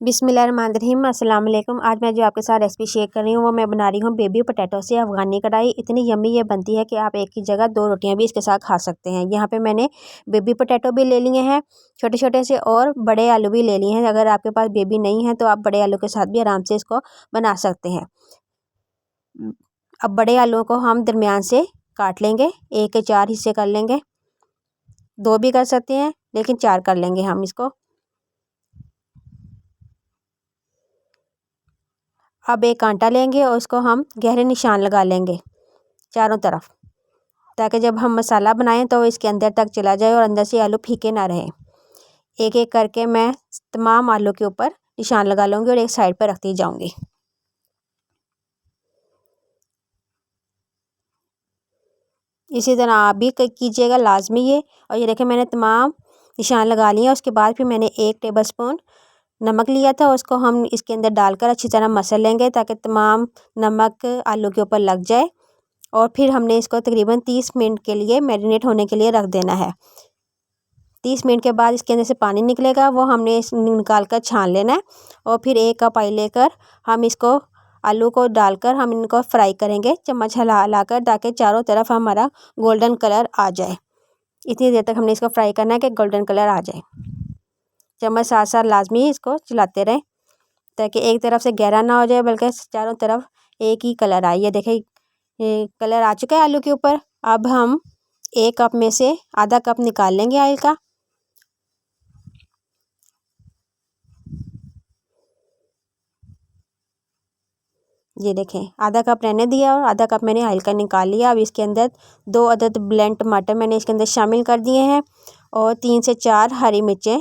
बिस्मिल्लाहिर्रहमानिर्रहीम अस्सलाम वालेकुम। आज मैं जो आपके साथ रेसिपी शेयर कर रही हूँ वो मैं बना रही हूँ बेबी पोटैटो से अफ़गानी कढ़ाई। इतनी यम्मी ये बनती है कि आप एक की जगह 2 रोटियाँ भी इसके साथ खा सकते हैं। यहाँ पे मैंने बेबी पोटैटो भी ले लिए हैं छोटे छोटे से, और बड़े आलू भी ले लिए हैं। अगर आपके पास बेबी नहीं है तो आप बड़े आलू के साथ भी आराम से इसको बना सकते हैं। अब बड़े आलूओं को हम दरमियान से काट लेंगे, 1 के 4 हिस्से कर लेंगे। 2 भी कर सकते हैं लेकिन 4 कर लेंगे हम इसको। अब एक कांटा लेंगे और उसको हम गहरे निशान लगा लेंगे चारों तरफ, ताकि जब हम मसाला बनाएं तो इसके अंदर तक चला जाए और अंदर से आलू फीके ना रहें। एक एक करके मैं तमाम आलू के ऊपर निशान लगा लूँगी और एक साइड पर रखती जाऊँगी। इसी तरह आप भी कीजिएगा लाजमी ये। और ये देखें मैंने तमाम निशान लगा लिए। उसके बाद फिर मैंने 1 टेबलस्पून नमक लिया था, उसको हम इसके अंदर डालकर अच्छी तरह मसल लेंगे ताकि तमाम नमक आलू के ऊपर लग जाए। और फिर हमने इसको तकरीबन 30 मिनट के लिए मैरिनेट होने के लिए रख देना है। 30 मिनट के बाद इसके अंदर से पानी निकलेगा, वो हमने निकाल कर छान लेना है। और फिर 1 कप ऑयल लेकर हम इसको आलू को डालकर हम इनको फ्राई करेंगे, चम्मच हिला हिलाकर, ताकि चारों तरफ हमारा गोल्डन कलर आ जाए। इतनी देर तक हमने इसको फ्राई करना है कि गोल्डन कलर आ जाए। चम्मच साथ साथ लाजमी इसको चलाते रहें ताकि एक तरफ से गहरा ना हो जाए बल्कि चारों तरफ एक ही कलर आए। ये देखें ये कलर आ चुका है आलू के ऊपर। अब हम 1 कप में से आधा कप निकाल लेंगे ऑयल का। ये देखें आधा कप रहने दिया और आधा कप मैंने ऑयल का निकाल लिया। अब इसके अंदर 2 अदद ब्लेंड टमाटर मैंने इसके अंदर शामिल कर दिए हैं और 3 से 4 हरी मिर्चें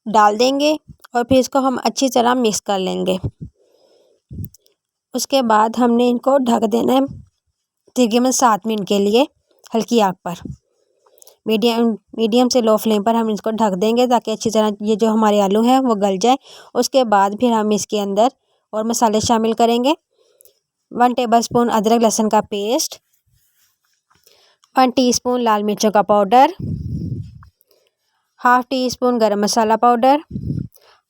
डाल देंगे और फिर इसको हम अच्छी तरह मिक्स कर लेंगे। उसके बाद हमने इनको ढक देना है तकरीबन 7 मिनट के लिए हल्की आग पर। मीडियम से लो फ्लेम पर हम इसको ढक देंगे ताकि अच्छी तरह ये जो हमारे आलू हैं वो गल जाए। उसके बाद फिर हम इसके अंदर और मसाले शामिल करेंगे। 1 टेबलस्पून अदरक लहसुन का पेस्ट, 1 टीस्पून लाल मिर्चों का पाउडर, हाफ़ टी स्पून गरम मसाला पाउडर,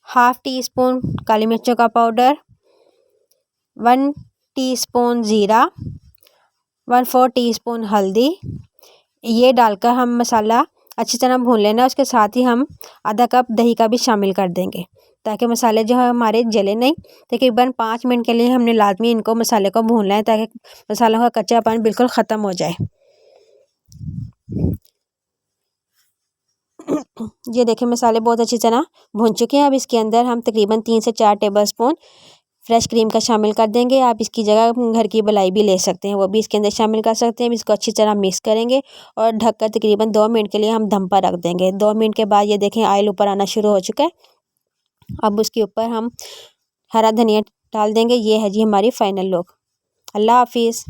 हाफ़ टी स्पून काली मिर्चों का पाउडर, 1 टीस्पून ज़ीरा, 1/4 टीस्पून हल्दी। ये डालकर हम मसाला अच्छी तरह भून लेना। उसके साथ ही हम आधा कप दही का भी शामिल कर देंगे ताकि मसाले जो है हमारे जले नहीं। तकरीबन 5 मिनट के लिए हमने लाजमी इनको मसाले को भूनना है ताकि मसालों का कच्चापन बिल्कुल ख़त्म हो जाए। ये देखें मसाले बहुत अच्छी तरह भून चुके हैं। अब इसके अंदर हम तकरीबन 3 से 4 टेबलस्पून फ्रेश क्रीम का शामिल कर देंगे। आप इसकी जगह घर की मलाई भी ले सकते हैं, वो भी इसके अंदर शामिल कर सकते हैं। इसको अच्छी तरह मिक्स करेंगे और ढककर तकरीबन 2 मिनट के लिए हम दम पर रख देंगे। 2 मिनट के बाद ये देखें ऑयल ऊपर आना शुरू हो चुका है। अब उसके ऊपर हम हरा धनिया डाल देंगे। ये है जी हमारी फ़ाइनल लुक। अल्लाह हाफिज़।